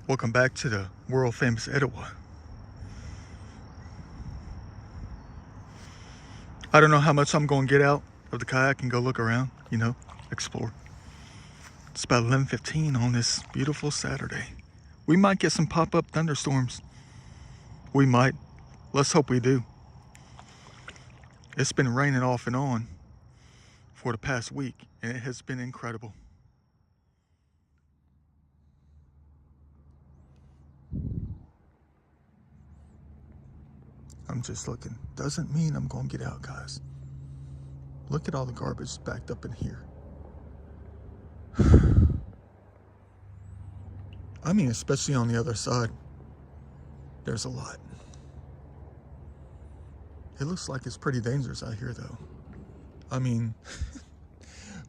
Welcome back to the world famous Etowah. I don't know how much I'm going to get out of the kayak and go look around, explore. It's about 11:15 on this beautiful Saturday. We might get some pop-up thunderstorms. We might. Let's hope we do. It's been raining off and on for the past week, and it has been incredible. I'm just looking. Doesn't mean I'm going to get out, guys. Look at all the garbage backed up in here. I mean, especially on the other side. There's a lot. It looks like it's pretty dangerous out here, though. I mean,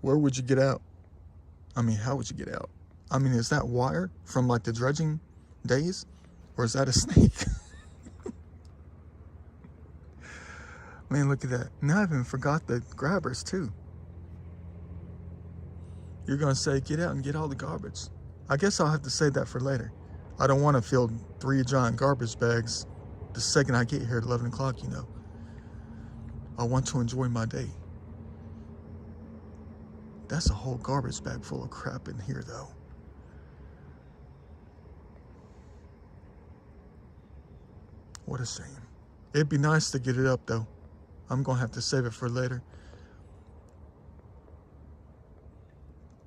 where would you get out? I mean, how would you get out? I mean, is that wire from like the dredging days? Or is that a snake? Man, look at that. Now I even forgot the grabbers too. You're gonna say, get out and get all the garbage. I guess I'll have to say that for later. I don't want to fill 3 giant garbage bags the second I get here at 11 o'clock, I want to enjoy my day. That's a whole garbage bag full of crap in here, though. What a shame. It'd be nice to get it up, though. I'm gonna have to save it for later.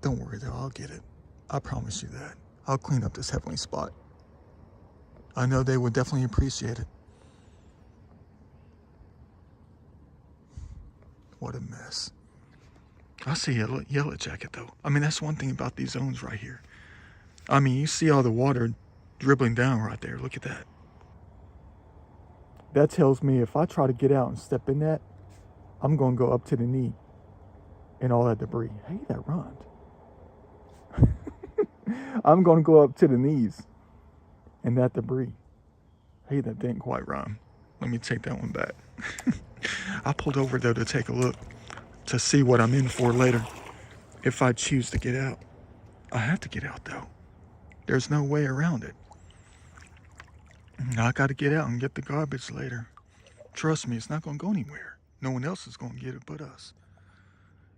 Don't worry, though. I'll get it. I promise you that. I'll clean up this heavenly spot. I know they would definitely appreciate it. What a mess. I see a yellow jacket, though. I mean, that's one thing about these zones right here. I mean, you see all the water dribbling down right there. Look at that. That tells me if I try to get out and step in that, I'm going to go up to the knee and all that debris. Hey, that rhymed. I'm going to go up to the knees and that debris. Hey, that didn't quite rhyme. Let me take that one back. I pulled over, though, to take a look to see what I'm in for later. If I choose to get out. I have to get out, though. There's no way around it. I got to get out and get the garbage later. Trust me, it's not going to go anywhere. No one else is going to get it but us.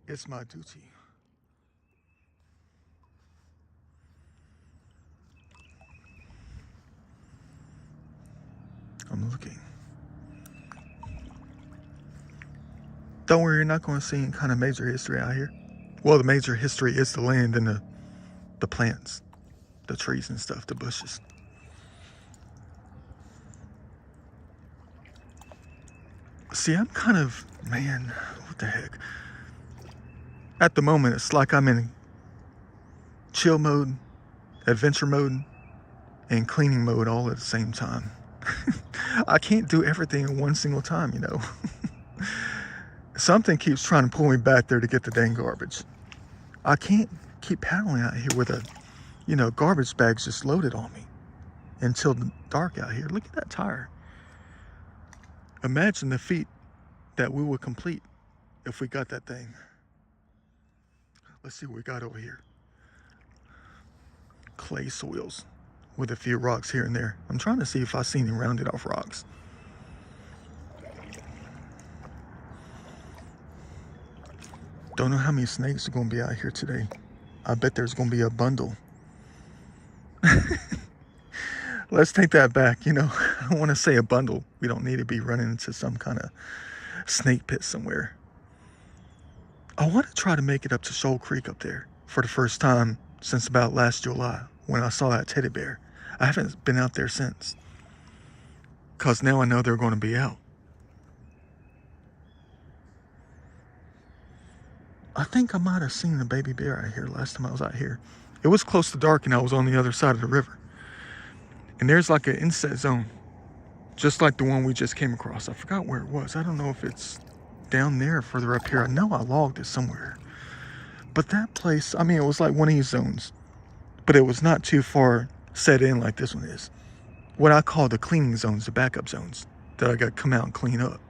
It's my duty. I'm looking. Don't worry, you're not going to see any kind of major history out here. Well, the major history is the land and the plants, the trees and stuff, the bushes. See, I'm kind of, man, what the heck? At the moment, it's like I'm in chill mode, adventure mode, and cleaning mode all at the same time. I can't do everything at one single time, Something keeps trying to pull me back there to get the dang garbage. I can't keep paddling out here with garbage bags just loaded on me until dark out here. Look at that tire. Imagine the feat that we would complete if we got that thing. Let's see what we got over here. Clay soils with a few rocks here and there. I'm trying to see if I see any rounded off rocks. Don't know how many snakes are going to be out here today. I bet there's going to be a bundle. Let's take that back. I want to say a bundle. We don't need to be running into some kind of snake pit somewhere. I want to try to make it up to Shoal Creek up there for the first time since about last July when I saw that teddy bear. I haven't been out there since. Because now I know they're going to be out. I think I might have seen a baby bear out here last time I was out here. It was close to dark and I was on the other side of the river. And there's like an inset zone, just like the one we just came across. I forgot where it was. I don't know if it's down there or further up here. I know I logged it somewhere. But that place, I mean, it was like one of these zones. But it was not too far set in like this one is. What I call the cleaning zones, the backup zones, that I got to come out and clean up.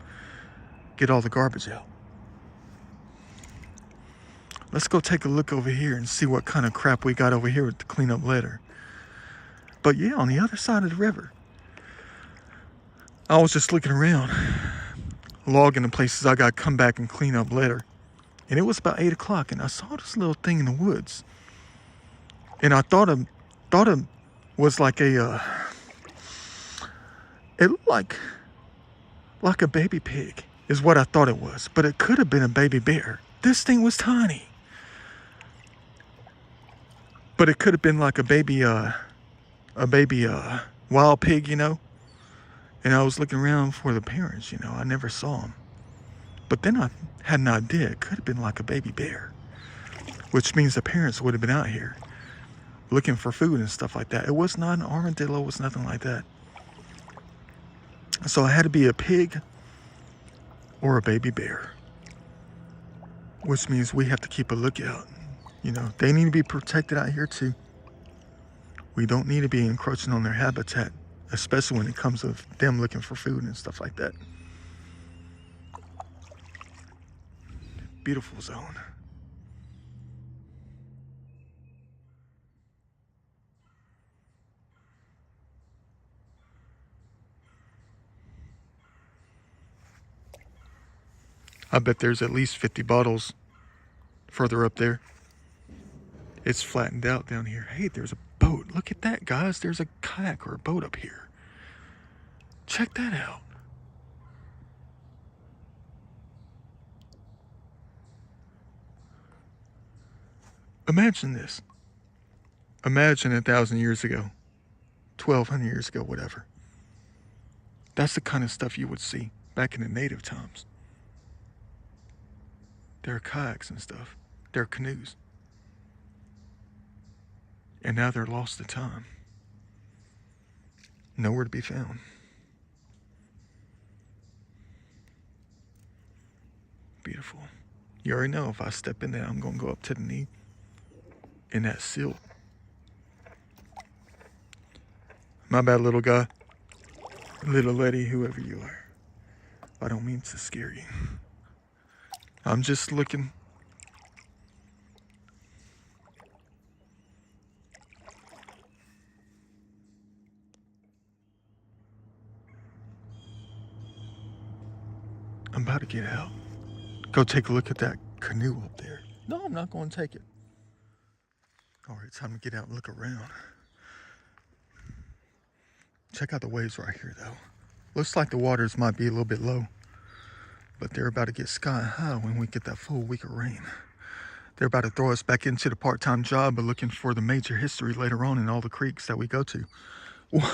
Get all the garbage out. Let's go take a look over here and see what kind of crap we got over here to clean up later. But yeah, on the other side of the river, I was just looking around, logging the places I got to come back and clean up later. And it was about 8 o'clock, and I saw this little thing in the woods. And I thought it was like it looked like a baby pig is what I thought it was. But it could have been a baby bear. This thing was tiny. But it could have been like a baby wild pig, you know. And I was looking around for the parents, you know. I never saw them. But then I had an idea. It could have been like a baby bear, which means the parents would have been out here looking for food and stuff like that. It was not an armadillo. It was nothing like that. So it had to be a pig or a baby bear, which means we have to keep a lookout. You know, they need to be protected out here too. We don't need to be encroaching on their habitat, especially when it comes to them looking for food and stuff like that. Beautiful zone. I bet there's at least 50 bottles further up there. It's flattened out down here. Hey, there's a boat. Look at that, guys. There's a kayak or a boat up here. Check that out. Imagine this. Imagine 1,000 years ago, 1,200 years ago, whatever. That's the kind of stuff you would see back in the native times. There are kayaks and stuff. There are canoes. And now they're lost to time. Nowhere to be found. Beautiful. You already know if I step in there, I'm going to go up to the knee in that silt. My bad, little guy. Little lady, whoever you are. I don't mean to scare you. I'm just looking. I'm about to get out. Go take a look at that canoe up there. No, I'm not going to take it. All right, time to get out and look around. Check out the waves right here, though. Looks like the waters might be a little bit low, but they're about to get sky high when we get that full week of rain. They're about to throw us back into the part-time job of looking for the major history later on in all the creeks that we go to.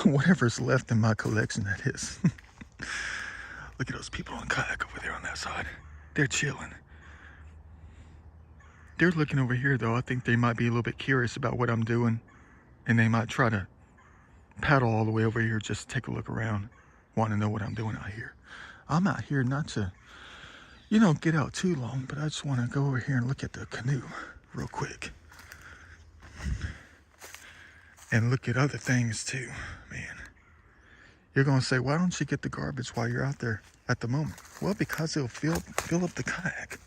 Whatever's left in my collection, that is. Look at those people on kayak over there on that side. They're chilling. They're looking over here, though. I think they might be a little bit curious about what I'm doing, and they might try to paddle all the way over here just to take a look around, want to know what I'm doing out here. I'm out here not to, you know, get out too long, but I just want to go over here and look at the canoe real quick. And look at other things too, man. You're going to say, why don't you get the garbage while you're out there at the moment? Well, because it'll fill up the kayak.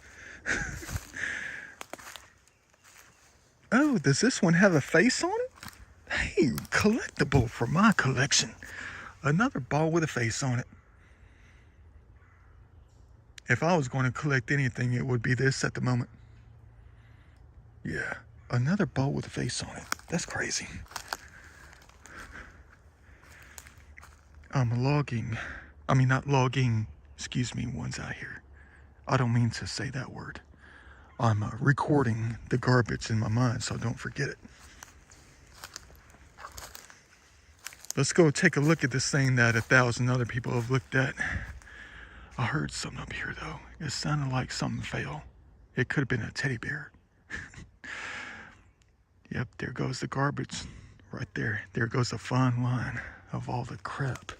Oh, does this one have a face on it? Hey, collectible for my collection. Another ball with a face on it. If I was going to collect anything, it would be this at the moment. Yeah, another ball with a face on it. That's crazy. I'm logging. I mean, not logging. Excuse me, one's out here. I don't mean to say that word. I'm recording the garbage in my mind, so don't forget it. Let's go take a look at this thing that 1,000 other people have looked at. I heard something up here, though. It sounded like something fell. It could have been a teddy bear. Yep, there goes the garbage right there. There goes the fine line of all the crap.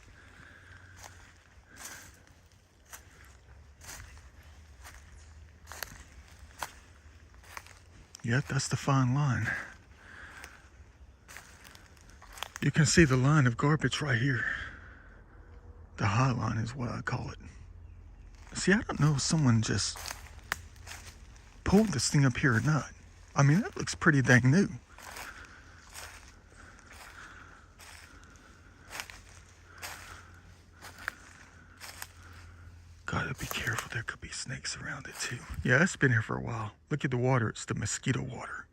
Yep, that's the fine line. You can see the line of garbage right here. The high line is what I call it. See, I don't know if someone just pulled this thing up here or not. I mean, that looks pretty dang new. Gotta be careful. There could be snakes around it too. Yeah, it's been here for a while. Look at the water. It's the mosquito water.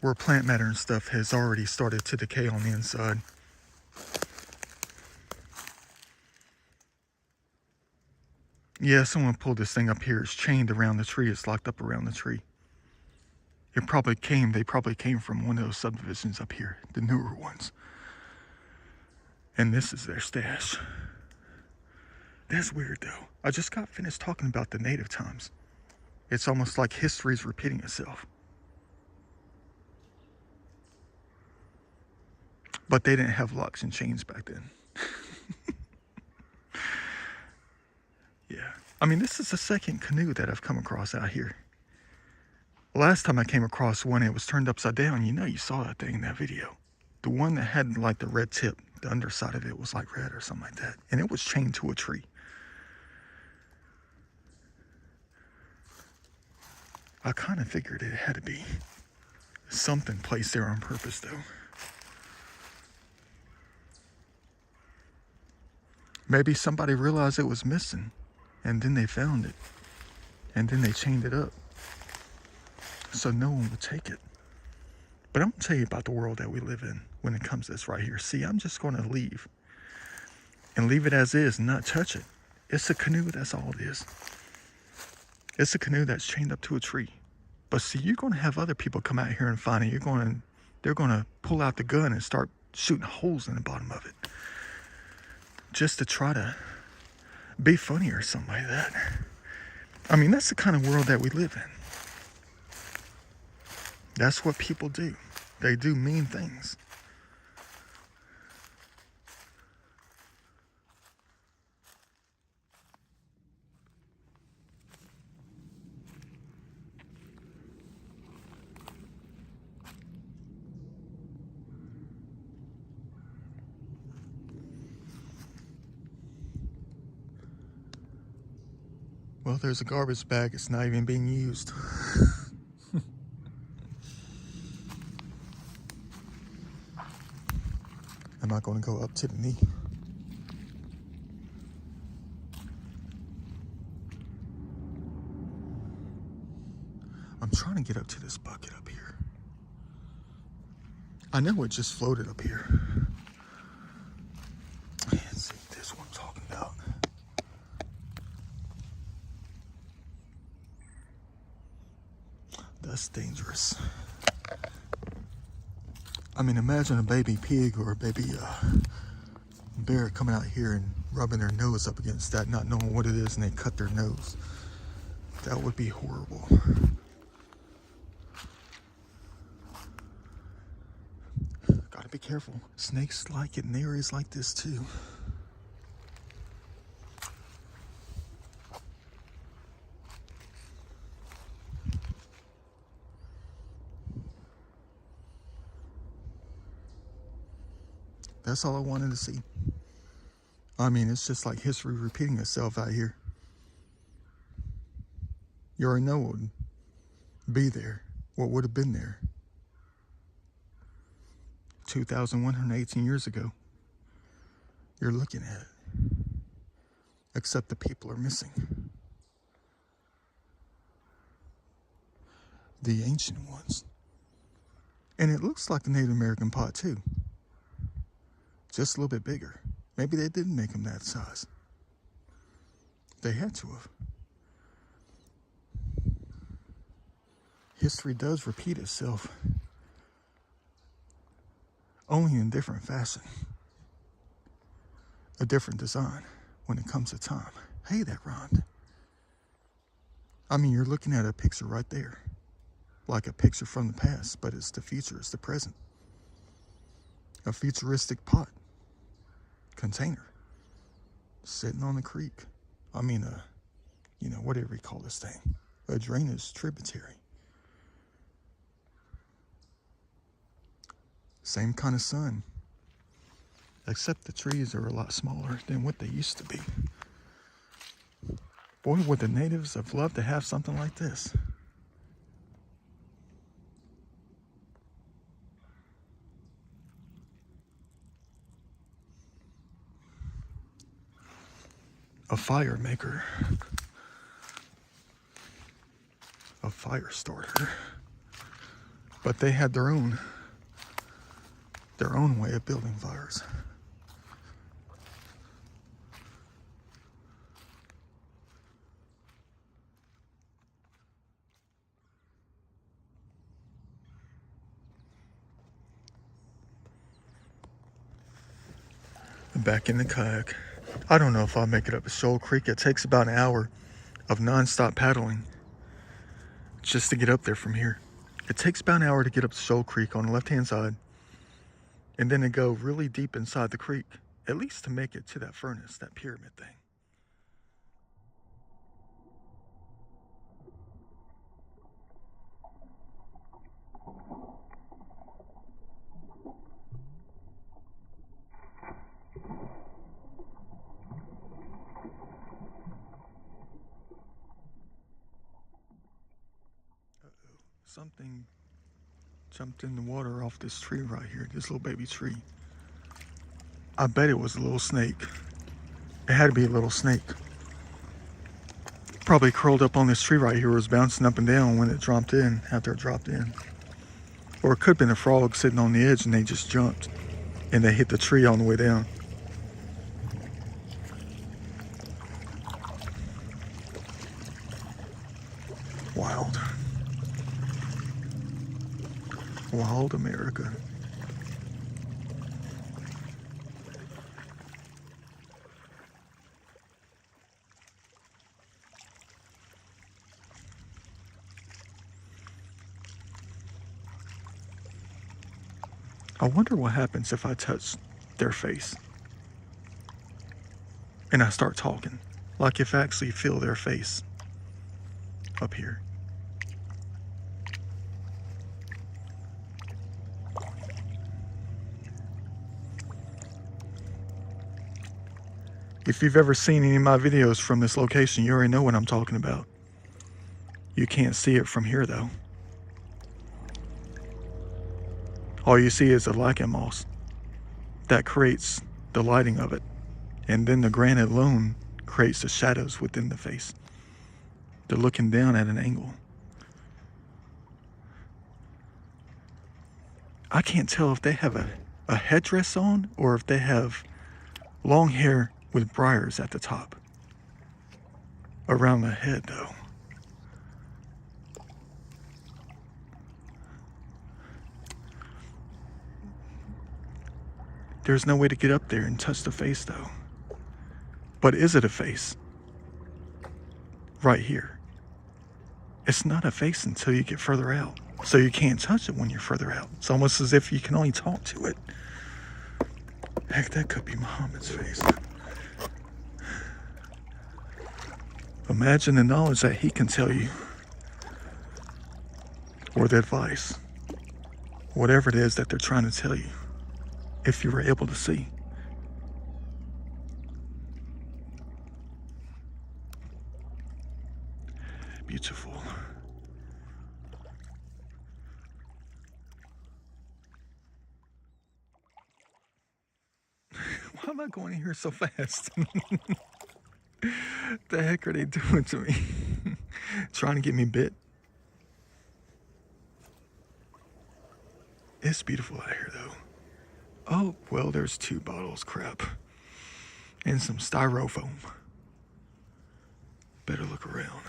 Where plant matter and stuff has already started to decay on the inside. Yeah, someone pulled this thing up here. It's chained around the tree. It's locked up around the tree. They probably came from one of those subdivisions up here, the newer ones. And this is their stash. That's weird though. I just got finished talking about the native times. It's almost like history's repeating itself. But they didn't have locks and chains back then. Yeah. I mean, this is the second canoe that I've come across out here. Last time I came across one, it was turned upside down. You know, you saw that thing in that video. The one that had like the red tip, the underside of it was like red or something like that. And it was chained to a tree. I kind of figured it had to be something placed there on purpose though. Maybe somebody realized it was missing and then they found it and then they chained it up so no one would take it. But I'm gonna tell you about the world that we live in when it comes to this right here. See, I'm just gonna leave and leave it as is and not touch it. It's a canoe, that's all it is. It's a canoe that's chained up to a tree. But see, you're gonna have other people come out here and find it. They're gonna pull out the gun and start shooting holes in the bottom of it. Just to try to be funny or something like that. I mean, that's the kind of world that we live in. That's what people do. They do mean things. Well, there's a garbage bag. It's not even being used. I'm not going to go up to the knee. I'm trying to get up to this bucket up here. I know it just floated up here. Let's see, this is what I'm talking about. That's dangerous. I mean, imagine a baby pig or a baby bear coming out here and rubbing their nose up against that, not knowing what it is, and they cut their nose. That would be horrible. Gotta be careful. Snakes like it in areas like this too. That's all I wanted to see. I mean, it's just like history repeating itself out here. You already know what would be there, what would have been there 2,118 years ago. You're looking at it. Except the people are missing. The ancient ones. And it looks like the Native American pot too. Just a little bit bigger. Maybe they didn't make them that size. They had to have. History does repeat itself. Only in a different fashion. A different design when it comes to time. Hey, that rhymed. I mean, you're looking at a picture right there. Like a picture from the past, but it's the future, it's the present. A futuristic pot. Container sitting on the creek. I mean, you know, whatever you call this thing, a drainage tributary. Same kind of sun, except the trees are a lot smaller than what they used to be. Boy, would the natives have loved to have something like this. a fire maker, a fire starter, but they had their own way of building fires. Back in the kayak. I don't know if I'll make it up Shoal Creek. It takes about an hour of non-stop paddling just to get up there from here. It takes about an hour to get up to Shoal Creek on the left-hand side, and then to go really deep inside the creek, at least to make it to that furnace, that pyramid thing. Something jumped in the water off this tree right here, this little baby tree. I bet it was a little snake. It had to be a little snake. Probably curled up on this tree right here, was bouncing up and down when it dropped in, after it dropped in. Or it could have been a frog sitting on the edge and they just jumped and they hit the tree on the way down. Wild. Wild America. I wonder what happens if I touch their face and I start talking, like if I actually feel their face up here. If you've ever seen any of my videos from this location, you already know what I'm talking about. You can't see it from here though. All you see is the lichen moss that creates the lighting of it. And then the granite alone creates the shadows within the face. They're looking down at an angle. I can't tell if they have a headdress on or if they have long hair with briars at the top. Around the head though. There's no way to get up there and touch the face though. But is it a face? Right here. It's not a face until you get further out. So you can't touch it when you're further out. It's almost as if you can only talk to it. Heck, that could be Muhammad's face. Imagine the knowledge that he can tell you. Or the advice. Whatever it is that they're trying to tell you. If you were able to see. Beautiful. Why am I going in here so fast? The heck are they doing to me? Trying to get me bit. It's beautiful out here though. Oh, well, there's 2 bottles, crap. And some styrofoam. Better look around.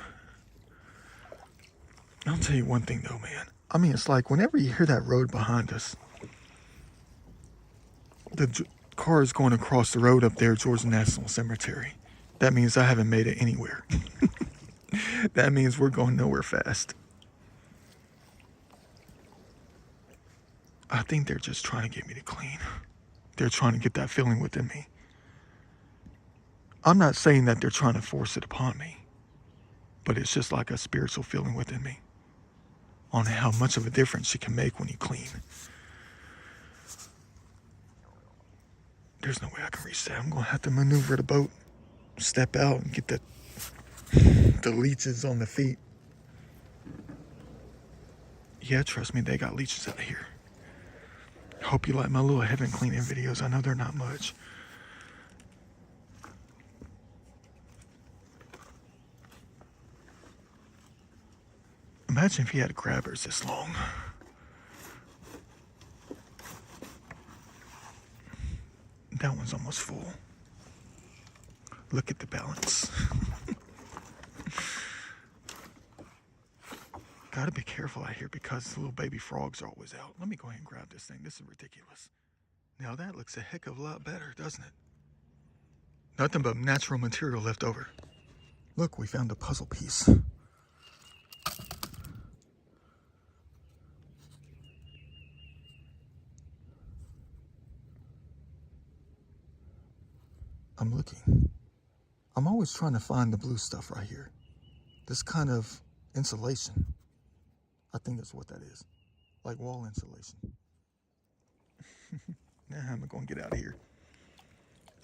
I'll tell you one thing though, man. I mean, it's like whenever you hear that road behind us, the car is going across the road up there, Georgia National Cemetery. That means I haven't made it anywhere. That means we're going nowhere fast. I think they're just trying to get me to clean. They're trying to get that feeling within me. I'm not saying that they're trying to force it upon me, but it's just like a spiritual feeling within me on how much of a difference you can make when you clean. There's no way I can reach that. I'm going to have to maneuver the boat, step out and get the leeches on the feet. Yeah, trust me, they got leeches out here. Hope you like my little heaven cleaning videos. I know they're not much. Imagine if he had grabbers this long. That one's almost full. Look at the balance. Gotta be careful out here because the little baby frogs are always out. Let me go ahead and grab this thing. This is ridiculous. Now that looks a heck of a lot better, doesn't it? Nothing but natural material left over. Look, we found a puzzle piece. I'm looking. I'm always trying to find the blue stuff right here. This kind of insulation. I think that's what that is. Like wall insulation. Now how am I going to get out of here?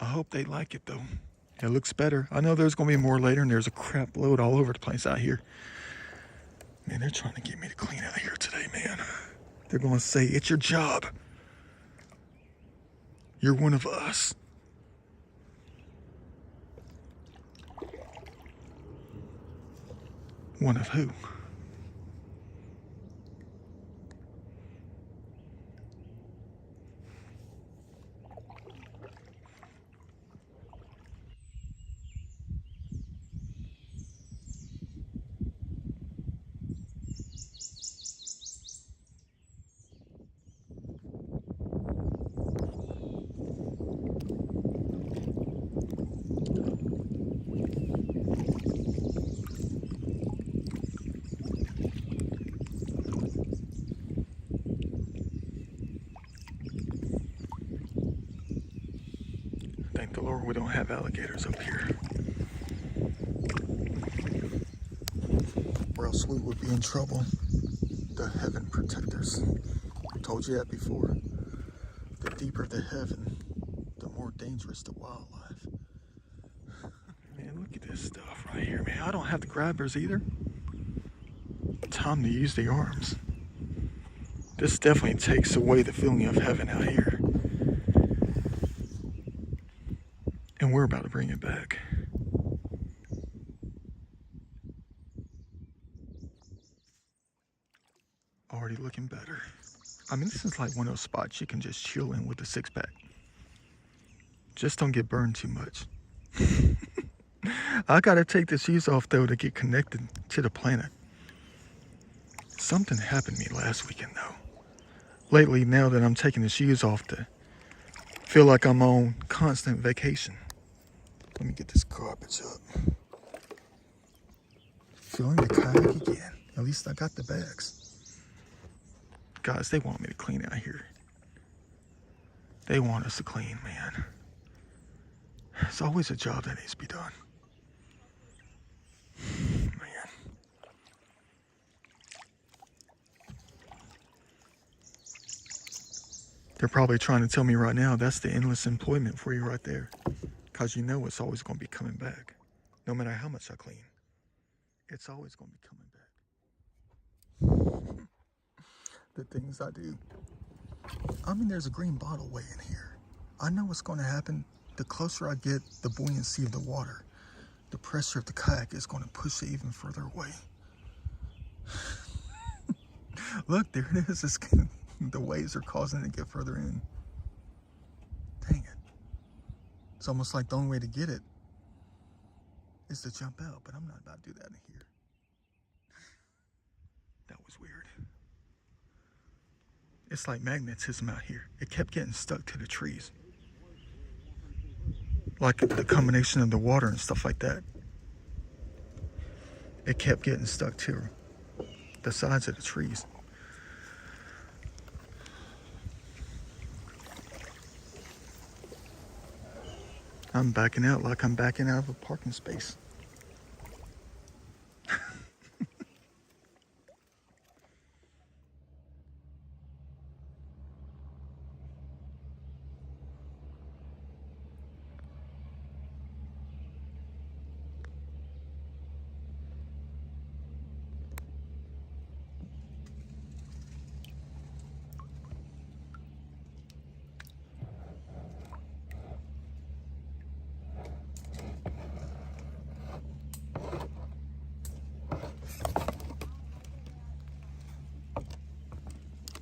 I hope they like it though. It looks better. I know there's going to be more later and there's a crap load all over the place out here. Man, they're trying to get me to clean out here today, man. They're going to say, it's your job. You're one of us. One of who? Thank the Lord we don't have alligators up here. Or else we would be in trouble. The heaven protectors. I told you that before. The deeper the heaven, the more dangerous the wildlife. Man, look at this stuff right here, man. I don't have the grabbers either. Time to use the arms. This definitely takes away the feeling of heaven out here. And we're about to bring it back. Already looking better. I mean, this is like one of those spots you can just chill in with a six-pack. Just don't get burned too much. I gotta take the shoes off though to get connected to the planet. Something happened to me last weekend though. Lately, now that I'm taking the shoes off to feel like I'm on constant vacation. Let me get this garbage up. Filling the kayak again. At least I got the bags. Guys, they want me to clean out here. They want us to clean, man. It's always a job that needs to be done. Man. They're probably trying to tell me right now that's the endless employment for you right there. Because you know it's always going to be coming back. No matter how much I clean. It's always going to be coming back. The things I do. I mean, there's a green bottle way in here. I know what's going to happen. The closer I get the buoyancy of the water, the pressure of the kayak is going to push it even further away. Look, there it is. The waves are causing it to get further in. Dang it. It's almost like the only way to get it is to jump out, but I'm not about to do that in here. That was weird. It's like magnetism out here. It kept getting stuck to the trees. Like the combination of the water and stuff like that. It kept getting stuck to the sides of the trees. I'm backing out like I'm backing out of a parking space.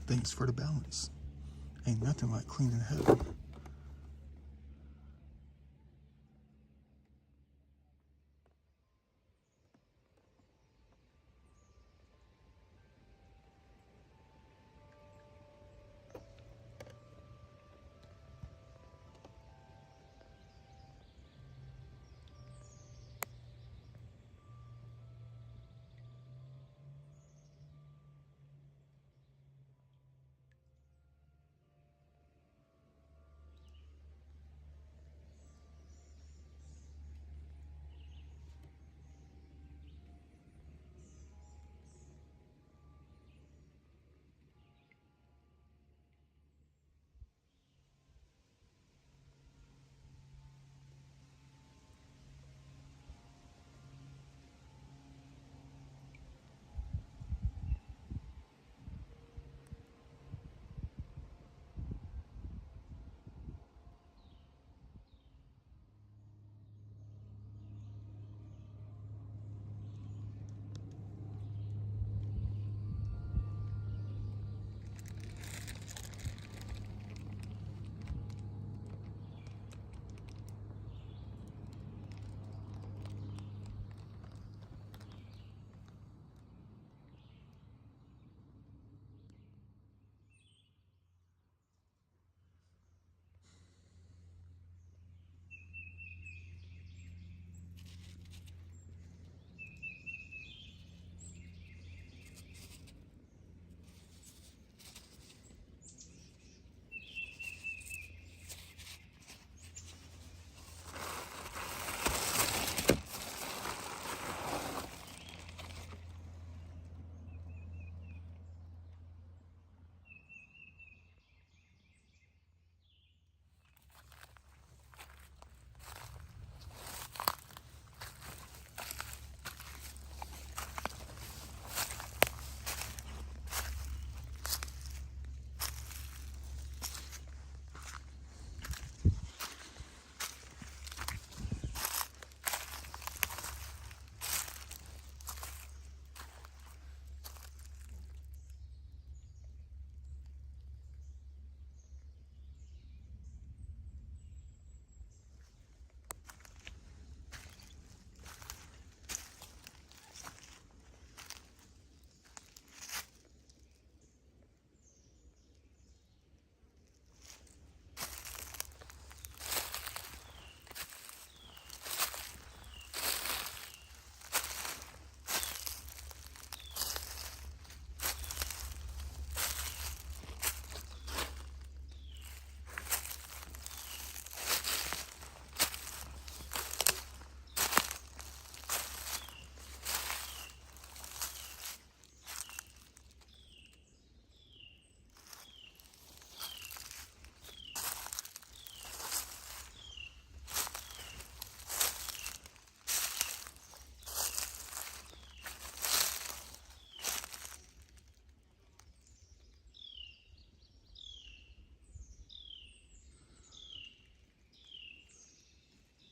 Thanks for the balance. Ain't nothing like cleaning heaven.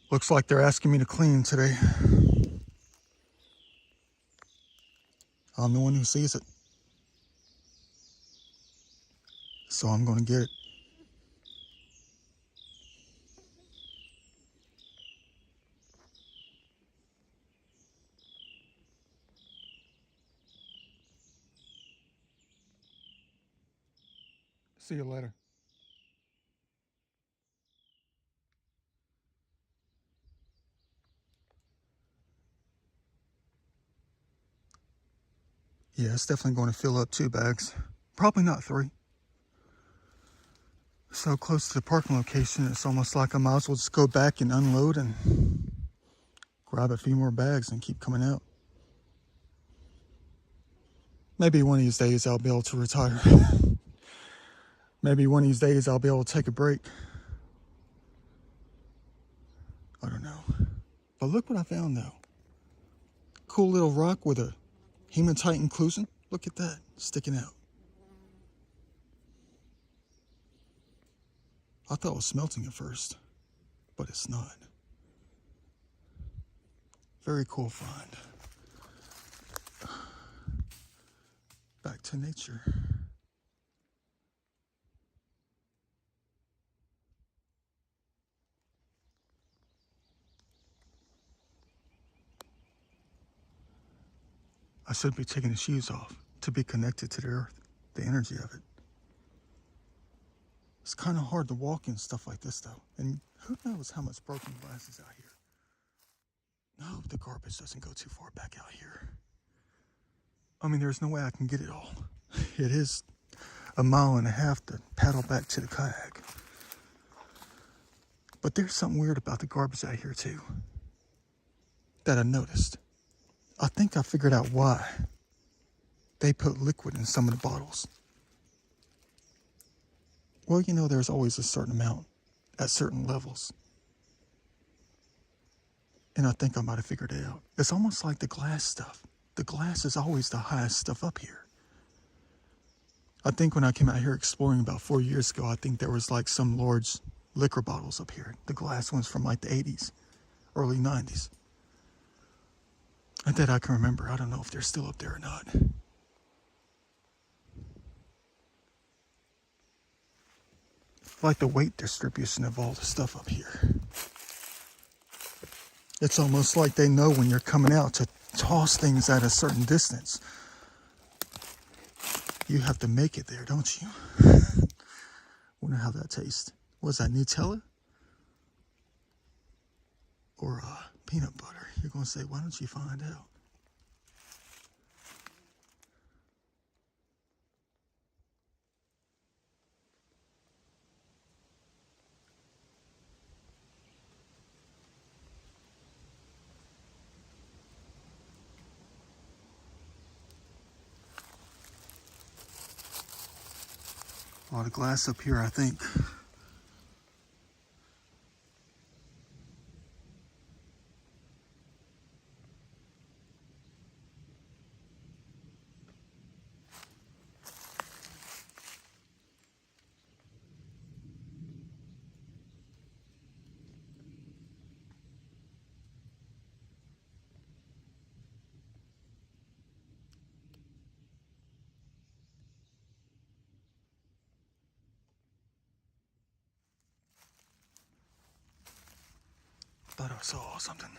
Looks like they're asking me to clean today. I'm the one who sees it, so I'm gonna get it. See you later. Yeah, it's definitely going to fill up 2 bags. Probably not 3. So close to the parking location, it's almost like I might as well just go back and unload and grab a few more bags and keep coming out. Maybe one of these days I'll be able to retire. Maybe one of these days I'll be able to take a break. I don't know. But look what I found though. Cool little rock with a hematite inclusion. Look at that, sticking out. I thought it was smelting at first, but it's not. Very cool find. Back to nature. I should be taking the shoes off to be connected to the earth, the energy of it. It's kind of hard to walk in stuff like this though. And who knows how much broken glass is out here. I hope the garbage doesn't go too far back out here. I mean, there's no way I can get it all. It is a mile and a half to paddle back to the kayak. But there's something weird about the garbage out here too that I noticed. I think I figured out why they put liquid in some of the bottles. Well, you know, there's always a certain amount at certain levels. And I think I might have figured it out. It's almost like the glass stuff. The glass is always the highest stuff up here. I think when I came out here exploring about 4 years ago, I think there was like some large liquor bottles up here. The glass ones from like the 80s, early 90s. And that I can remember. I don't know if they're still up there or not. Like the weight distribution of all the stuff up here. It's almost like they know when you're coming out to toss things at a certain distance. You have to make it there, don't you? Wonder how that tastes. Was that Nutella? Or peanut butter? You're going to say, why don't you find out? A lot of glass up here, I think. Thought I saw something.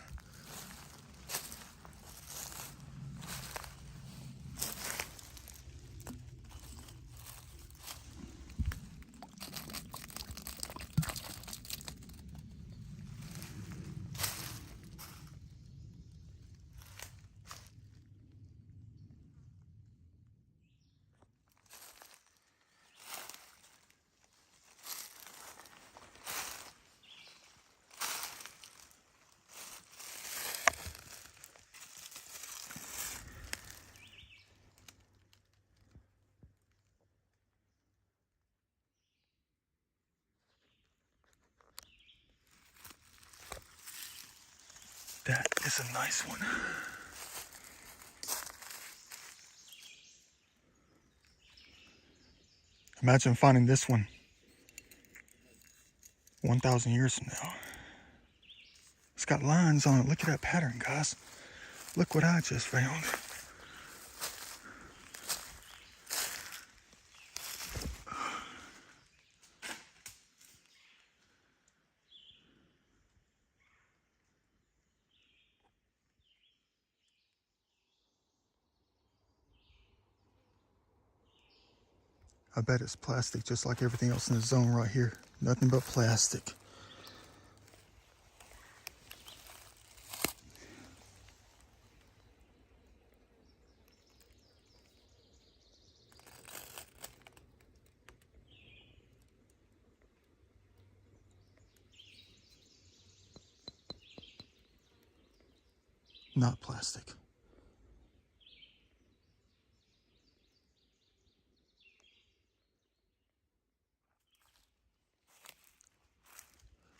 That is a nice one. Imagine finding this one 1,000 years from now. It's got lines on it. Look at that pattern, guys. Look what I just found. I bet it's plastic, just like everything else in the zone right here. Nothing but plastic. Not plastic.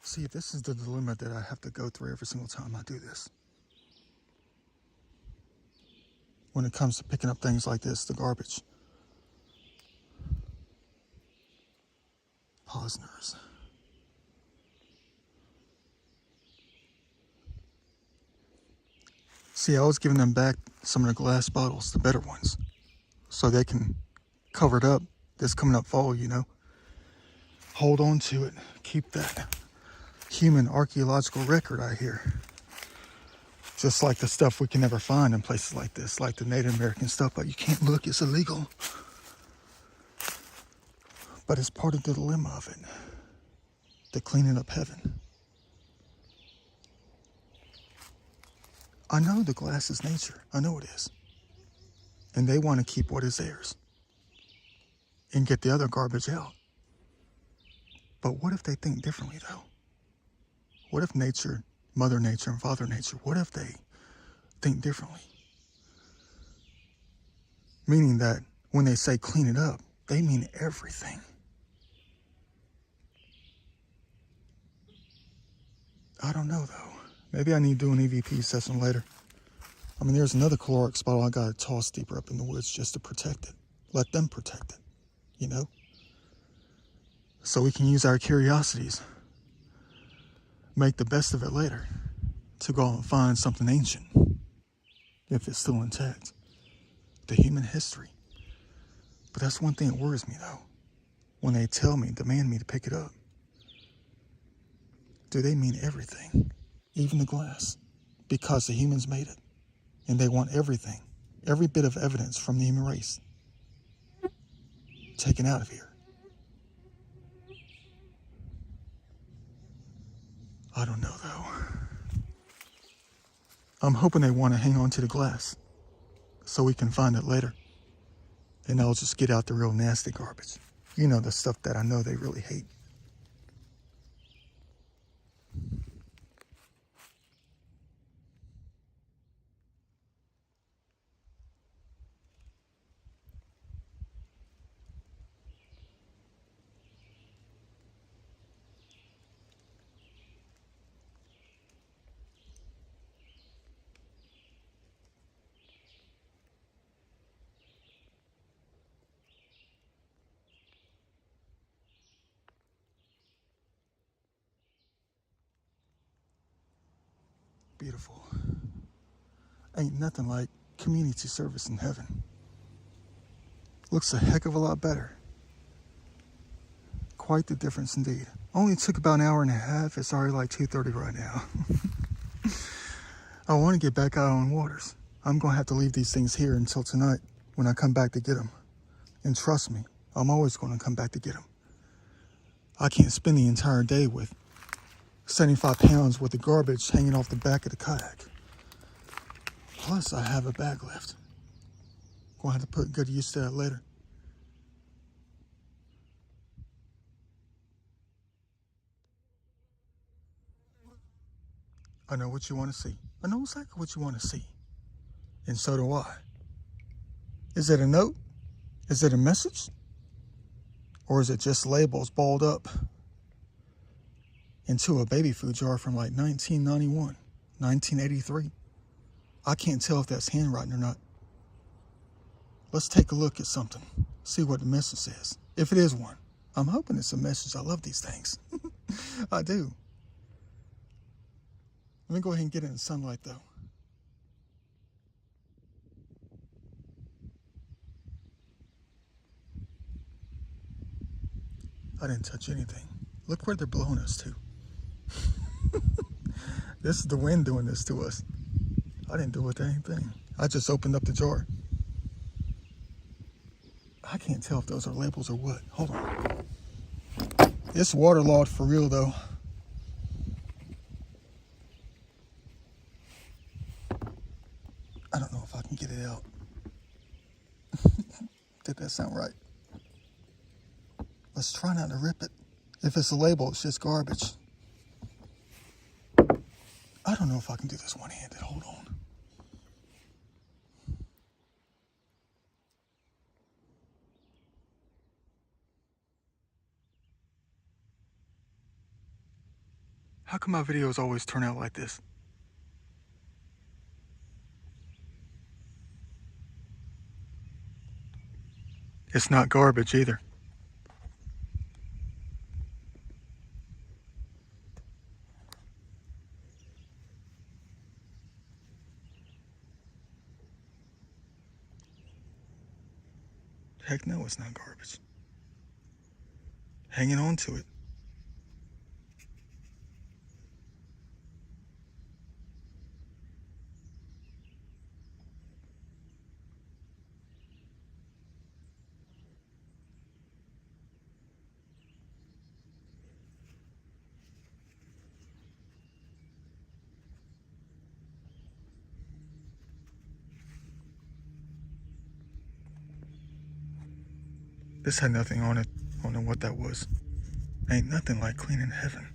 See, this is the dilemma that I have to go through every single time I do this. When it comes to picking up things like this, the garbage. Posner's. See, I was giving them back some of the glass bottles, the better ones, so they can cover it up this coming up fall, you know. Hold on to it. Keep that human archaeological record out here. Just like the stuff we can never find in places like this, like the Native American stuff, but you can't look, it's illegal. But it's part of the dilemma of it, the cleaning up heaven. I know the glass is nature, I know it is. And they want to keep what is theirs and get the other garbage out. But what if they think differently though? What if nature, Mother Nature and Father Nature, what if they think differently? Meaning that when they say clean it up, they mean everything. I don't know though. Maybe I need to do an EVP session later. I mean, there's another caloric spot I got to toss deeper up in the woods just to protect it. Let them protect it, you know? So we can use our curiosities, make the best of it later, to go and find something ancient, if it's still intact. The human history. But that's one thing that worries me though. When they tell me, demand me to pick it up. Do they mean everything? Even the glass? Because the humans made it. And they want everything, every bit of evidence from the human race taken out of here. I don't know though. I'm hoping they want to hang on to the glass so we can find it later. And I'll just get out the real nasty garbage. You know, the stuff that I know they really hate. Beautiful. Ain't nothing like community service in heaven. Looks a heck of a lot better. Quite the difference indeed. Only took about an hour and a half. It's already like 2:30 right now. I want to get back out on waters. I'm going to have to leave these things here until tonight when I come back to get them. And trust me, I'm always going to come back to get them. I can't spend the entire day with 75 pounds worth of garbage hanging off the back of the kayak. Plus, I have a bag left. Gonna have to put good use to that later. I know what you want to see. I know exactly what you want to see. And so do I. Is it a note? Is it a message? Or is it just labels balled up into a baby food jar from like 1991, 1983? I can't tell if that's handwriting or not. Let's take a look at something. See what the message says. If it is one. I'm hoping it's a message. I love these things. I do. Let me go ahead and get it in the sunlight though. I didn't touch anything. Look where they're blowing us to. This is the wind doing this to us. I didn't do with anything. I just opened up the jar. I can't tell if those are labels or what. Hold on. It's waterlogged for real though. I don't know if I can get it out. Did that sound right? Let's try not to rip it. If it's a label, it's just garbage. I don't know if I can do this one-handed. Hold on. How come my videos always turn out like this? It's not garbage either. Heck no, it's not garbage. Hanging on to it. This had nothing on it. I don't know what that was. Ain't nothing like cleaning heaven.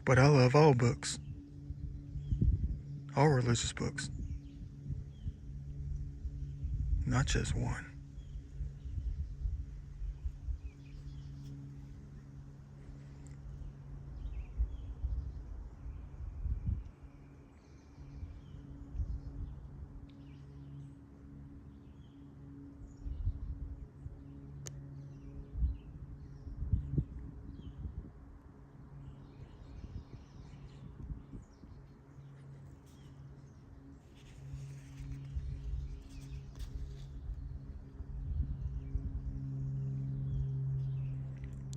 But I love all books. All religious books. Not just one.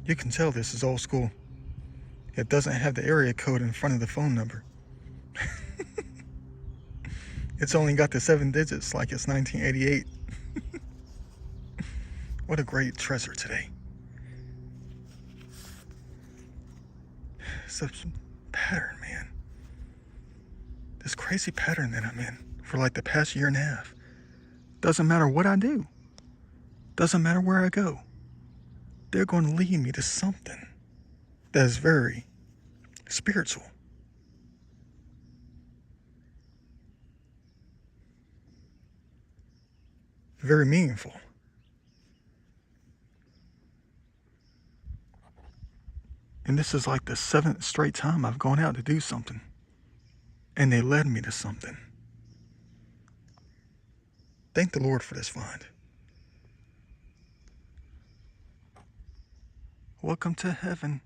You can tell this is old school. It doesn't have the area code in front of the phone number. It's only got the 7 digits like it's 1988. What a great treasure today. Such pattern, man. This crazy pattern that I'm in for like the past year and a half. Doesn't matter what I do. Doesn't matter where I go. They're going to lead me to something that is very spiritual. Very meaningful. And this is like the 7th straight time I've gone out to do something. And they led me to something. Thank the Lord for this find. Welcome to heaven.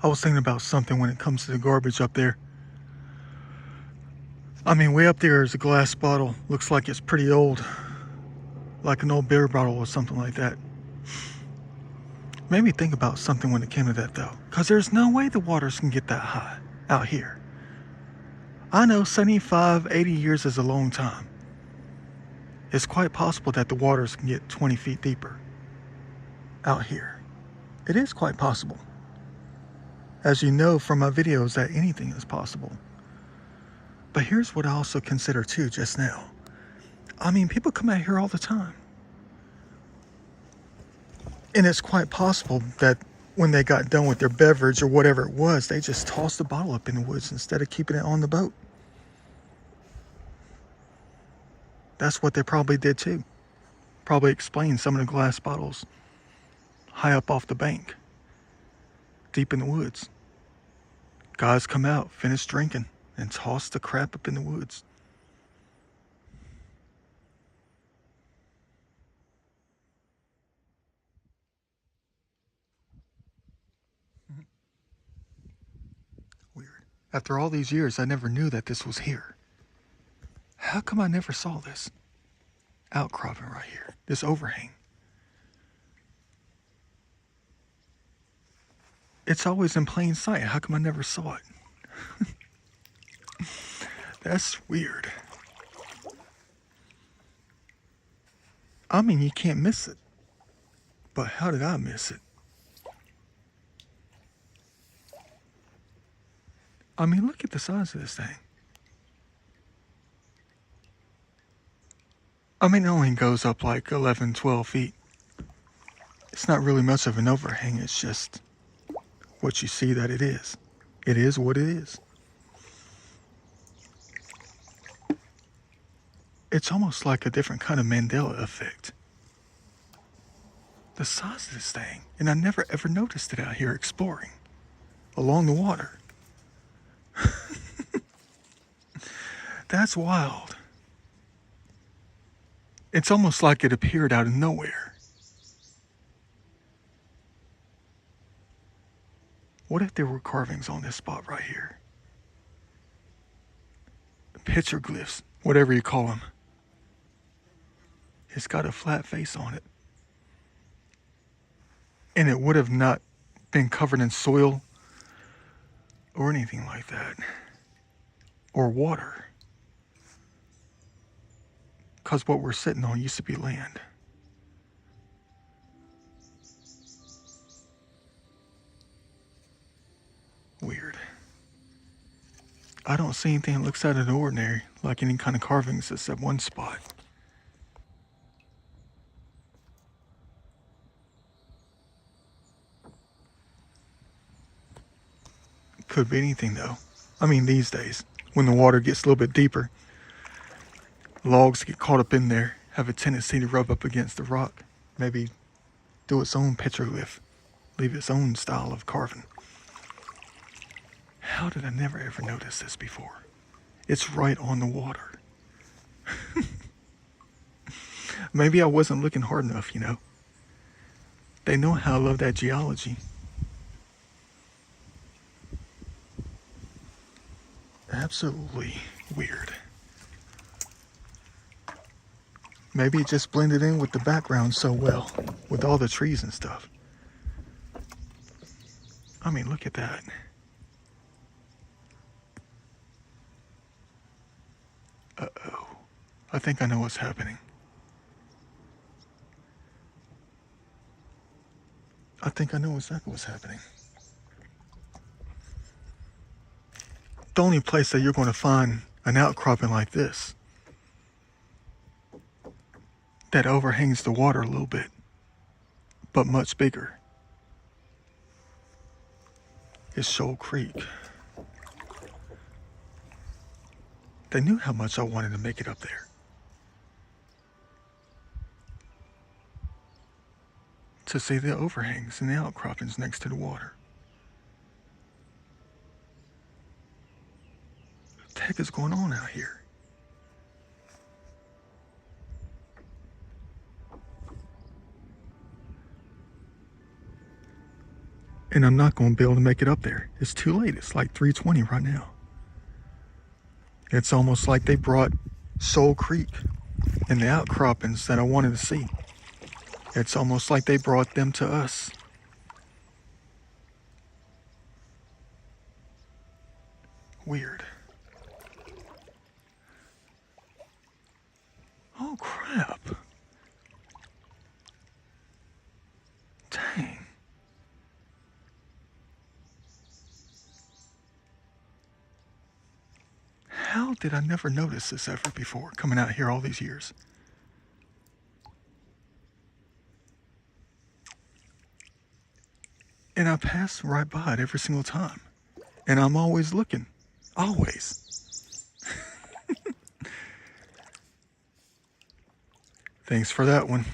I was thinking about something when it comes to the garbage up there. I mean, way up there is a glass bottle. Looks like it's pretty old. Like an old beer bottle or something like that. Made me think about something when it came to that though. Because there's no way the waters can get that high out here. I know 75, 80 years is a long time. It's quite possible that the waters can get 20 feet deeper out here. It is quite possible. As you know from my videos that anything is possible. But here's what I also consider too just now. I mean, people come out here all the time. And it's quite possible that when they got done with their beverage or whatever it was, they just tossed the bottle up in the woods instead of keeping it on the boat. That's what they probably did too. Probably explained some of the glass bottles high up off the bank, deep in the woods. Guys come out, finish drinking, and toss the crap up in the woods. Weird. After all these years, I never knew that this was here. How come I never saw this? Outcropping right here, this overhang. It's always in plain sight. How come I never saw it? That's weird. I mean, you can't miss it. But how did I miss it? I mean, look at the size of this thing. I mean, it only goes up like 11, 12 feet. It's not really much of an overhang. It's just what you see that it is. It is what it is. It's almost like a different kind of Mandela effect. The size of this thing. And I never ever noticed it out here exploring along the water. That's wild. It's almost like it appeared out of nowhere. What if there were carvings on this spot right here? Petroglyphs, whatever you call them. It's got a flat face on it. And it would have not been covered in soil or anything like that, or water, because what we're sitting on used to be land. Weird. I don't see anything that looks out of the ordinary, like any kind of carvings except one spot. Could be anything though. I mean, these days, when the water gets a little bit deeper, logs get caught up in there, have a tendency to rub up against the rock, maybe do its own petroglyph, leave its own style of carving. How did I never ever notice this before? It's right on the water. Maybe I wasn't looking hard enough, you know. They know how I love that geology. Absolutely weird. Maybe it just blended in with the background so well, with all the trees and stuff. I mean, look at that. Uh-oh. I think I know what's happening. I think I know exactly what's happening. The only place that you're going to find an outcropping like this that overhangs the water a little bit, but much bigger, is Shoal Creek. They knew how much I wanted to make it up there. To see the overhangs and the outcroppings next to the water. What the heck is going on out here? And I'm not going to be able to make it up there. It's too late. It's like 3:20 right now. It's almost like they brought Shoal Creek and the outcroppings that I wanted to see. It's almost like they brought them to us. Weird. Oh, crap. Dang. How did I never notice this ever before, coming out here all these years? And I pass right by it every single time. And I'm always looking. Always. Thanks for that one.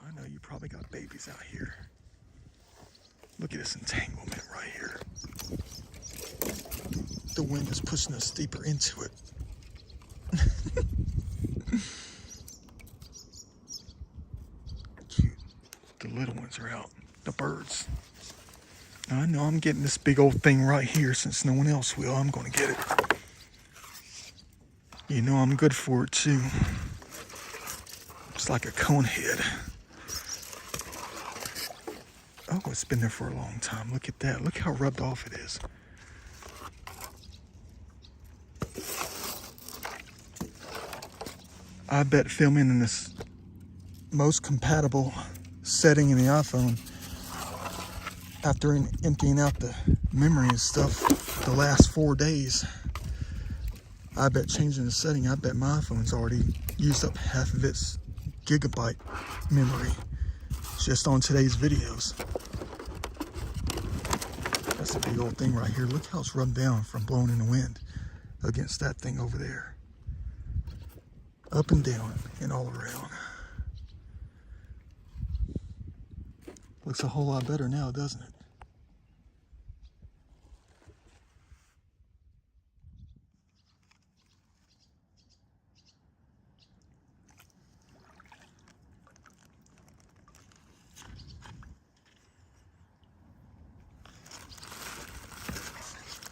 I know you probably got babies out here. Look at this entanglement right here. The wind is pushing us deeper into it. Cute. The little ones are out. The birds. I know I'm getting this big old thing right here since no one else will. I'm going to get it. You know I'm good for it too. It's like a cone head. Oh, it's been there for a long time. Look at that. Look how rubbed off it is. I bet filming in this most compatible setting in the iPhone, after emptying out the memory and stuff the last 4 days, I bet changing the setting, I bet my iPhone's already used up half of its gigabyte memory just on today's videos. That's a big old thing right here. Look how it's rubbed down from blowing in the wind against that thing over there. Up and down and all around. Looks a whole lot better now, doesn't it?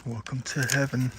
Welcome to heaven.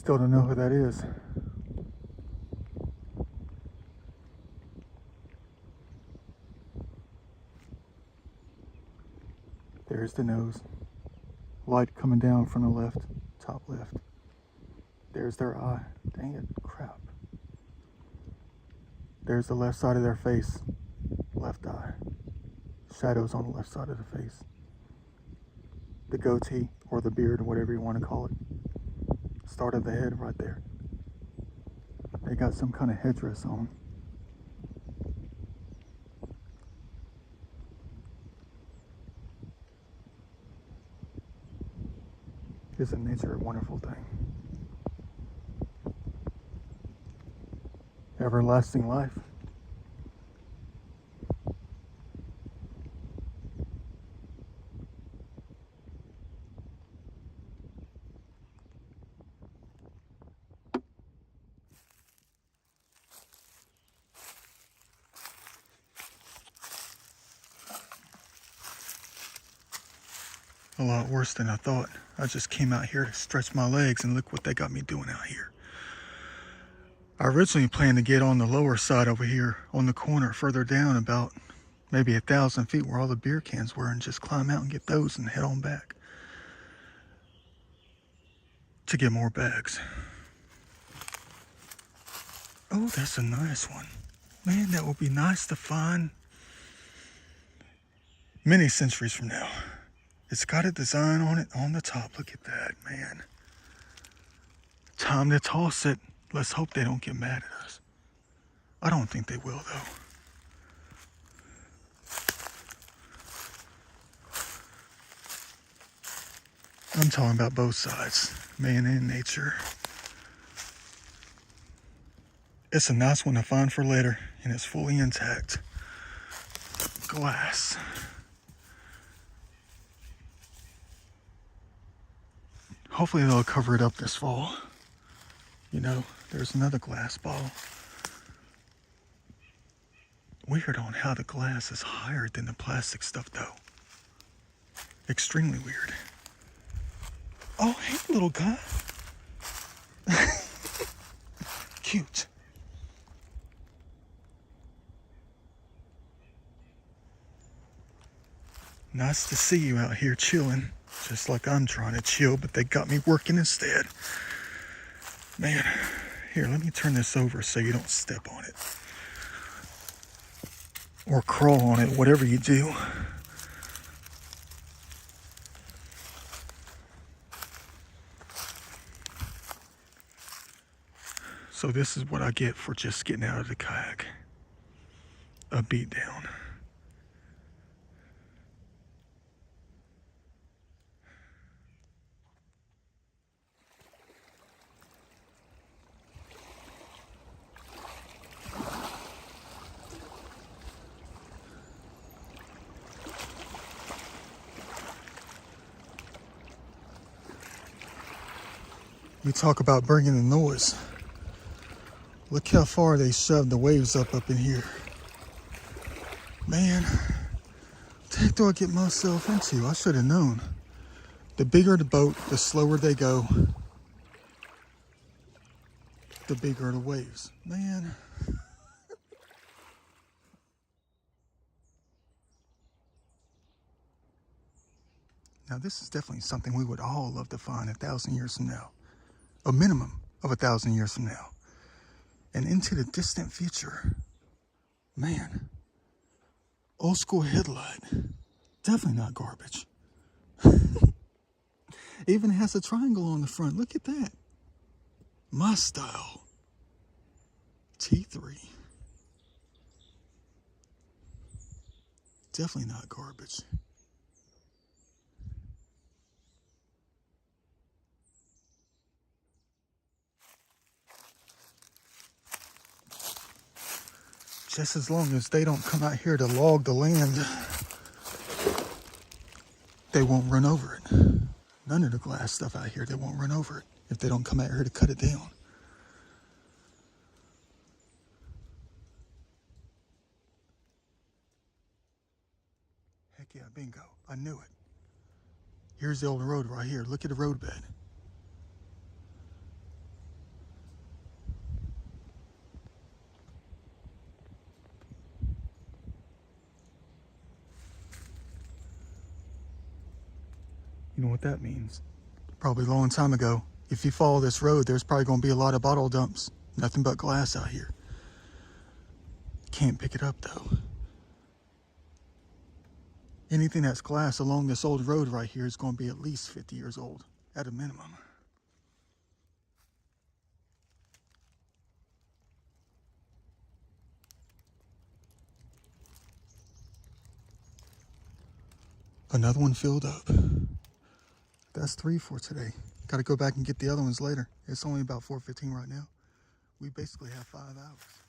Still don't know who that is. There's the nose. Light coming down from the left, top left. There's their eye. Dang it, crap. There's the left side of their face. Left eye. Shadows on the left side of the face. The goatee, or the beard, whatever you want to call it. Start of the head right there. They got some kind of headdress on. Isn't nature a wonderful thing? Everlasting life. A lot worse than I thought. I just came out here to stretch my legs and look what they got me doing out here. I originally planned to get on the lower side over here on the corner further down about maybe 1,000 feet where all the beer cans were and just climb out and get those and head on back to get more bags. Oh, that's a nice one. Man, that would be nice to find many centuries from now. It's got a design on it on the top. Look at that, man. Time to toss it. Let's hope they don't get mad at us. I don't think they will, though. I'm talking about both sides, man and nature. It's a nice one to find for later, and it's fully intact. Glass. Hopefully they'll cover it up this fall. You know, there's another glass bottle. Weird on how the glass is higher than the plastic stuff, though. Extremely weird. Oh, hey, little guy. Cute. Nice to see you out here chilling. Just like I'm trying to chill, but they got me working instead. Man, here, let me turn this over so you don't step on it. Or crawl on it, whatever you do. So this is what I get for just getting out of the kayak. A beat down. You talk about bringing the noise. Look how far they shoved the waves up in here. Man, what the heck do I get myself into? I should have known. The bigger the boat, the slower they go, the bigger the waves. Man. Now this is definitely something we would all love to find 1,000 years from now. A minimum of 1,000 years from now. And into the distant future. Man. Old school headlight. Definitely not garbage. Even has a triangle on the front. Look at that. My style. T3. Definitely not garbage. Just as long as they don't come out here to log the land, they won't run over it. None of the glass stuff out here, they won't run over it if they don't come out here to cut it down. Heck yeah, bingo. I knew it. Here's the old road right here. Look at the roadbed. You know what that means? Probably a long time ago. If you follow this road, there's probably going to be a lot of bottle dumps. Nothing but glass out here. Can't pick it up though. Anything that's glass along this old road right here is going to be at least 50 years old, at a minimum. Another one filled up. That's 3 for today. Got to go back and get the other ones later. It's only about 4:15 right now. We basically have 5 hours.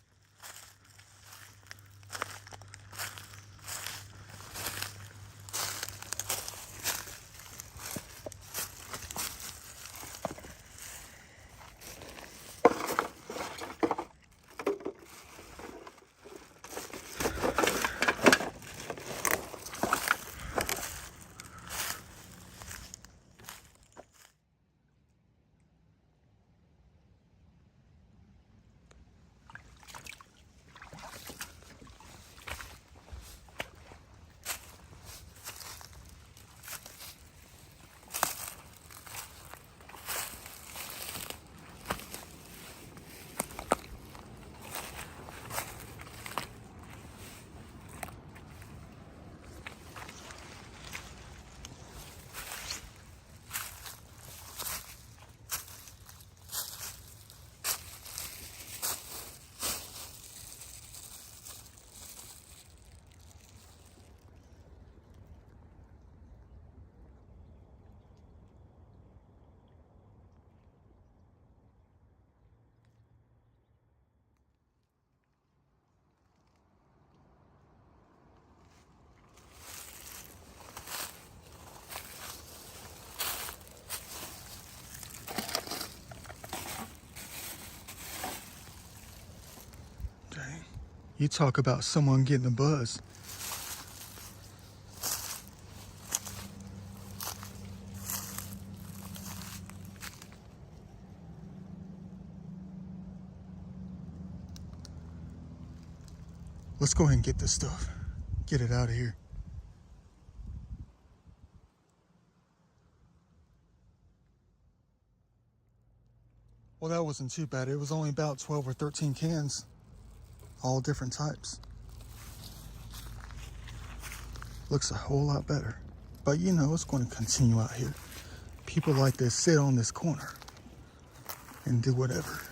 You talk about someone getting a buzz. Let's go ahead and get this stuff. Get it out of here. Well, that wasn't too bad. It was only about 12 or 13 cans. All different types. Looks a whole lot better. But you know, it's going to continue out here. People like to sit on this corner and do whatever.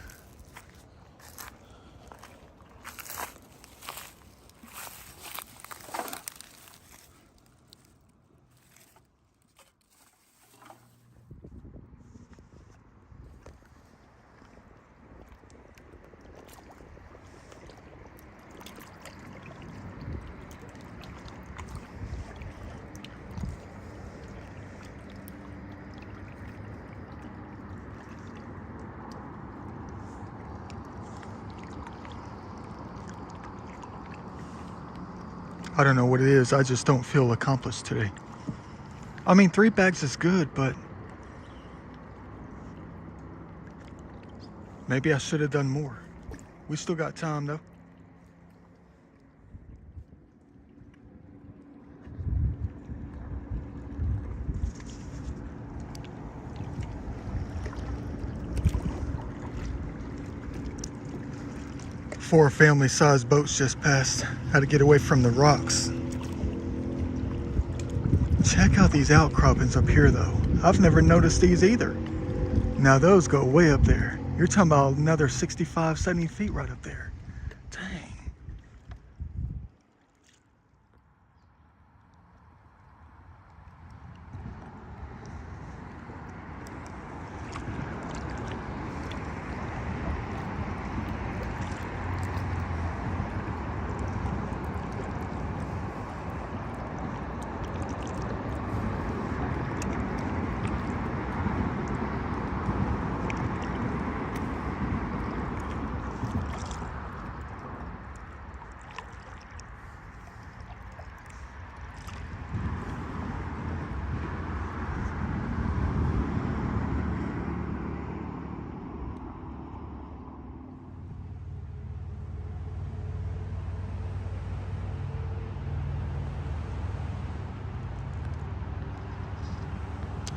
I don't know what it is. I just don't feel accomplished today. I mean, 3 bags is good, but maybe I should have done more. We still got time, though. Four family-sized boats just passed. Had to get away from the rocks. Check out these outcroppings up here, though. I've never noticed these either. Now those go way up there. You're talking about another 65, 70 feet right up there. Dang.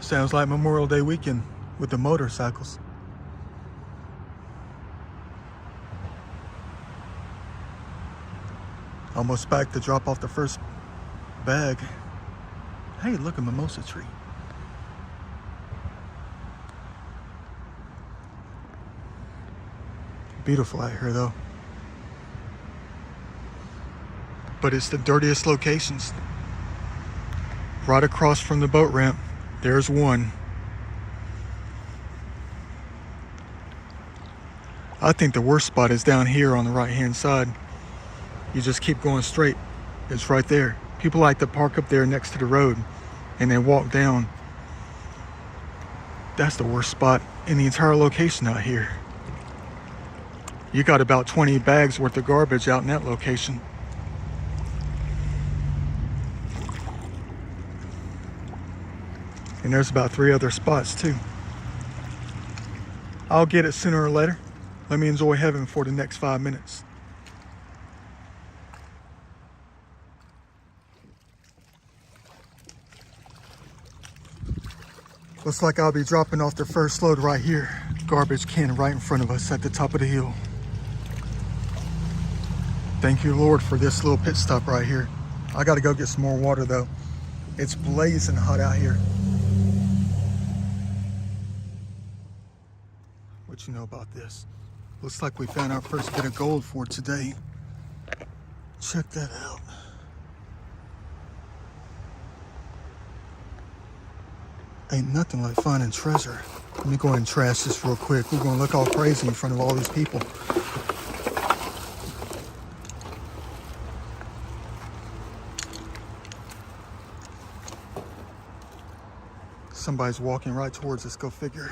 Sounds like Memorial Day weekend with the motorcycles. Almost back to drop off the first bag. Hey, look, a mimosa tree. Beautiful out here though. But it's the dirtiest locations. Right across from the boat ramp, there's one. I think the worst spot is down here on the right hand side. You just keep going straight. It's right there. People like to park up there next to the road and then walk down. That's the worst spot in the entire location out here. You got about 20 bags worth of garbage out in that location. And there's about 3 other spots too. I'll get it sooner or later. Let me enjoy heaven for the next 5 minutes. Looks like I'll be dropping off the first load right here. Garbage can right in front of us at the top of the hill. Thank you, Lord, for this little pit stop right here. I gotta go get some more water though. It's blazing hot out here. What you know about this? Looks like we found our first bit of gold for today. Check that out. Ain't nothing like finding treasure. Let me go ahead and trash this real quick. We're gonna look all crazy in front of all these people. Somebody's walking right towards us, go figure.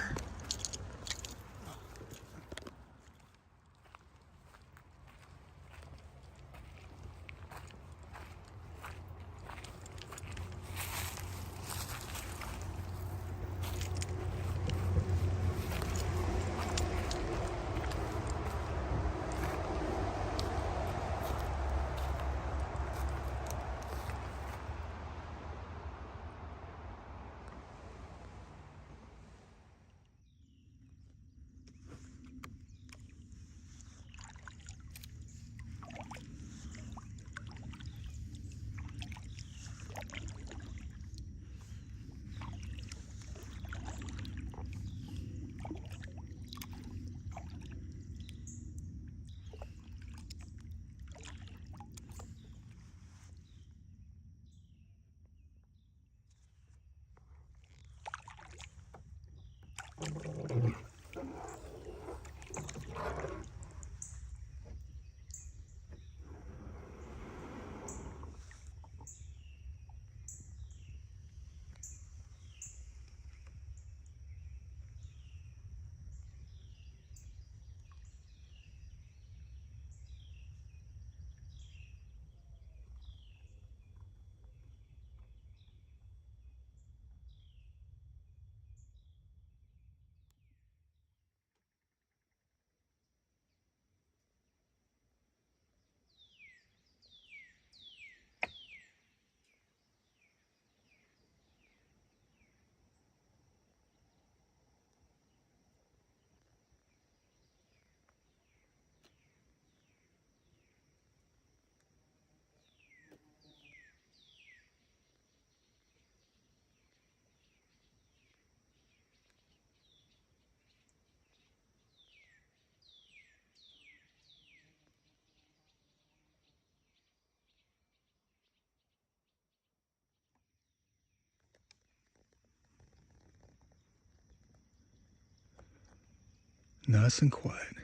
Nice and quiet.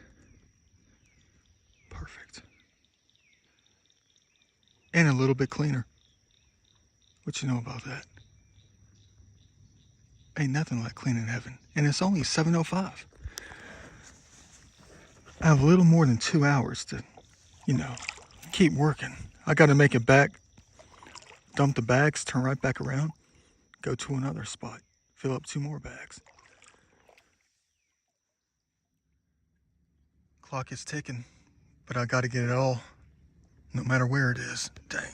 Perfect. And a little bit cleaner. What you know about that? Ain't nothing like cleaning heaven. And it's only 7:05. I have a little more than 2 hours to, keep working. I gotta make it back, dump the bags, turn right back around, go to another spot, fill up 2 more bags. Clock is ticking, but I gotta get it all, no matter where it is. Dang.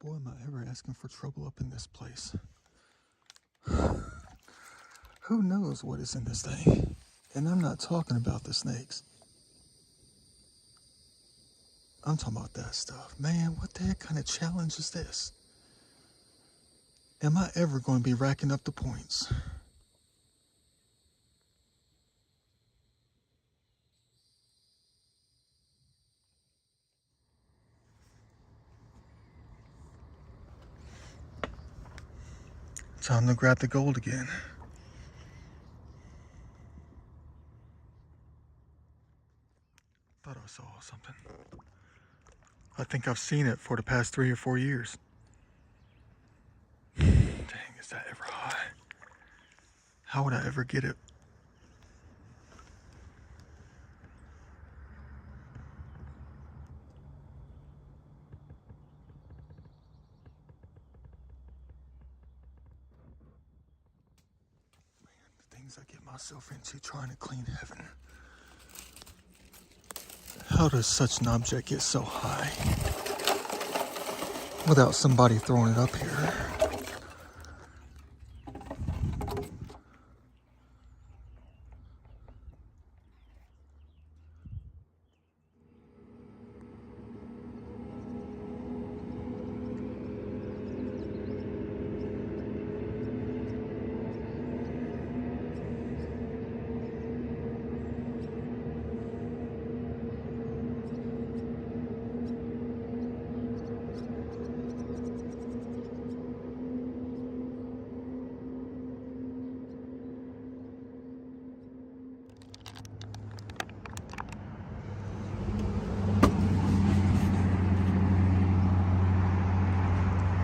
Boy, am I ever asking for trouble up in this place. Who knows what is in this thing? And I'm not talking about the snakes. I'm talking about that stuff. Man, what the heck kind of challenge is this? Am I ever going to be racking up the points? Time to grab the gold again. Thought I saw something. I think I've seen it for the past 3 or 4 years. Dang, is that ever high? How would I ever get it? Man, the things I get myself into trying to clean heaven. How does such an object get so high without somebody throwing it up here?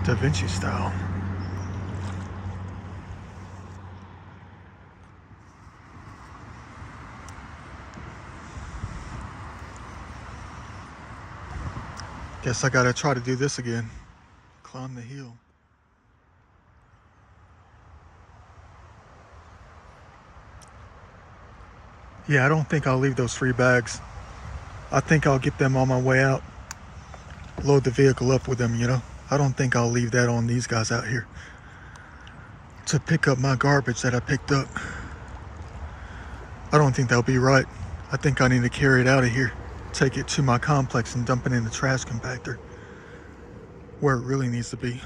Da Vinci style. Guess I gotta try to do this again. Climb the hill. Yeah, I don't think I'll leave those 3 bags. I think I'll get them on my way out. Load the vehicle up with them, you know. I don't think I'll leave that on these guys out here to pick up my garbage that I picked up. I don't think that'll be right. I think I need to carry it out of here, take it to my complex and dump it in the trash compactor where it really needs to be.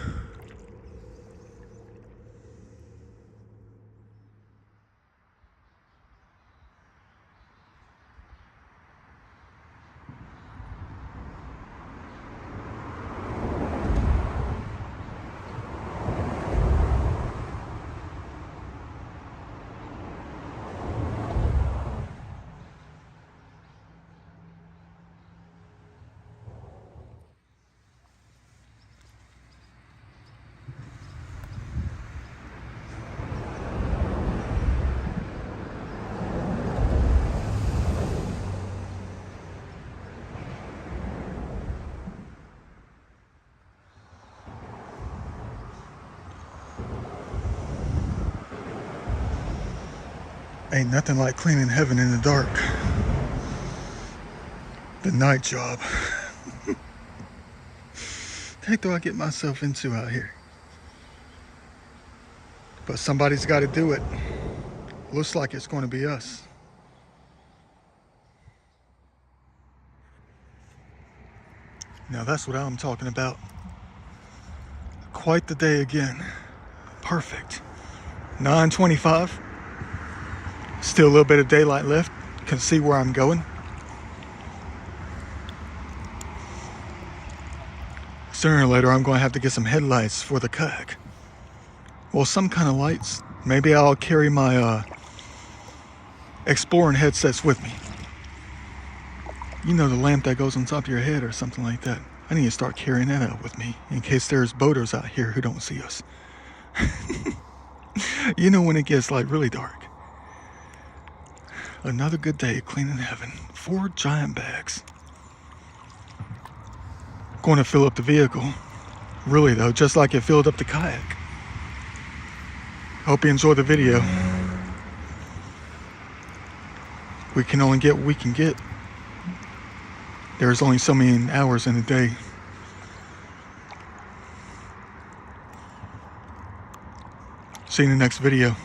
Ain't nothing like cleaning heaven in the dark. The night job. The heck do I get myself into out here? But somebody's got to do it. Looks like it's going to be us. Now that's what I'm talking about. Quite the day again. Perfect. 9:25. Still a little bit of daylight left. Can see where I'm going. Sooner or later, I'm going to have to get some headlights for the kayak. Well, some kind of lights. Maybe I'll carry my exploring headsets with me. You know, the lamp that goes on top of your head or something like that. I need to start carrying that out with me in case there's boaters out here who don't see us. You know, when it gets like really dark. Another good day cleaning heaven. 4 giant bags. Going to fill up the vehicle. Really though, just like it filled up the kayak. Hope you enjoy the video. We can only get what we can get. There's only so many hours in a day. See you in the next video.